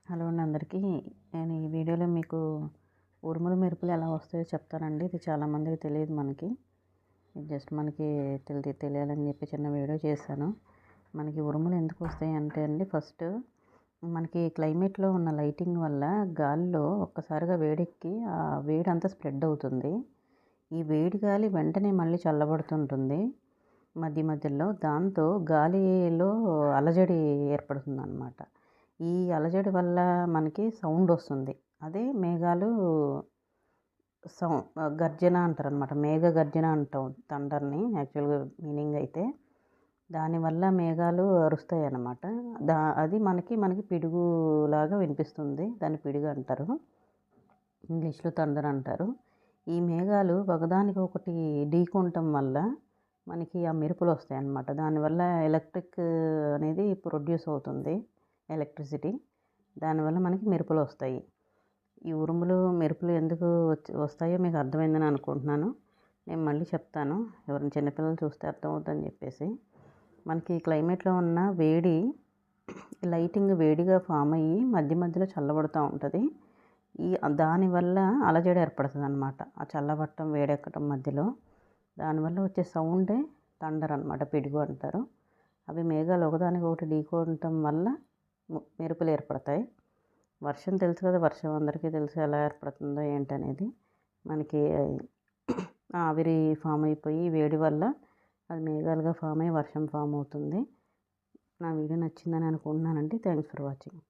Hello అండి అందరికీ. నేను ఈ వీడియోలో మీకు ఉరుములు మెరుపులు ఎలా వస్తాయో చెప్తానండి. ఇది చాలామందికి తెలియదు మనకి. ఇది జస్ట్ మనకి తెలియాలని చెప్పి చిన్న వీడియో చేశాను. మనకి ఉరుములు ఎందుకు వస్తాయి అంటే అండి, ఫస్ట్ మనకి క్లైమేట్లో ఉన్న లైటింగ్ వల్ల గాలిలో ఒక్కసారిగా వేడెక్కి ఆ వేడి అంతా స్ప్రెడ్ అవుతుంది. ఈ వేడి గాలి వెంటనే మళ్ళీ చల్లబడుతుంటుంది మధ్యలో. దాంతో గాలిలో అలజడి ఏర్పడుతుందన్నమాట. ఈ అలజడి వల్ల మనకి సౌండ్ వస్తుంది. అదే మేఘాలు గర్జన అంటారనమాట. మేఘ గర్జన అంటాం థండర్‌ని యాక్చువల్‌గా మీనింగ్ అయితే. దానివల్ల మేఘాలు అరుస్తాయి అన్నమాట. అది మనకి పిడుగులాగా వినిపిస్తుంది. దాన్ని పిడుగు అంటారు. ఇంగ్లీష్‌లో థండర్ అంటారు. ఈ మేఘాలు ఒకదానికొకటి ఢీకొనటం వల్ల మనకి ఆ మెరుపులు వస్తాయన్నమాట. దానివల్ల ఎలక్ట్రిక్ అనేది ప్రొడ్యూస్ అవుతుంది, ఎలక్ట్రిసిటీ. దానివల్ల మనకి మెరుపులు వస్తాయి. ఈ ఉరుములు మెరుపులు ఎందుకు వస్తాయో మీకు అర్థమైందని అనుకుంటున్నాను. నేను మళ్ళీ చెప్తాను, ఎవరైనా చిన్నపిల్లలు చూస్తే అర్థమవుతుందని చెప్పేసి. మనకి క్లైమేట్లో ఉన్న వేడి లైటింగ్ వేడిగా ఫామ్ అయ్యి మధ్యలో చల్లబడుతూ ఉంటుంది. దానివల్ల అలజడి ఏర్పడుతుంది అనమాట. ఆ చల్లబడటం వేడెక్కడం మధ్యలో దానివల్ల వచ్చే సౌండే థండర్ అనమాట, పిడుగు అంటారు. అవి మేఘాలు ఒకదానికొకటి ఢీకొనటం వల్ల మెరుపులు ఏర్పడతాయి. వర్షం తెలుసు కదా, వర్షం అందరికీ తెలుసు ఎలా ఏర్పడుతుందో ఏంటనేది. మనకి ఆవిరి ఫామ్ అయిపోయి వేడి వల్ల అది మేఘాలుగా ఫామ్ అయ్యి వర్షం ఫామ్ అవుతుంది. నా వీడియో నచ్చిందని అనుకుంటున్నానండి. Thanks for watching.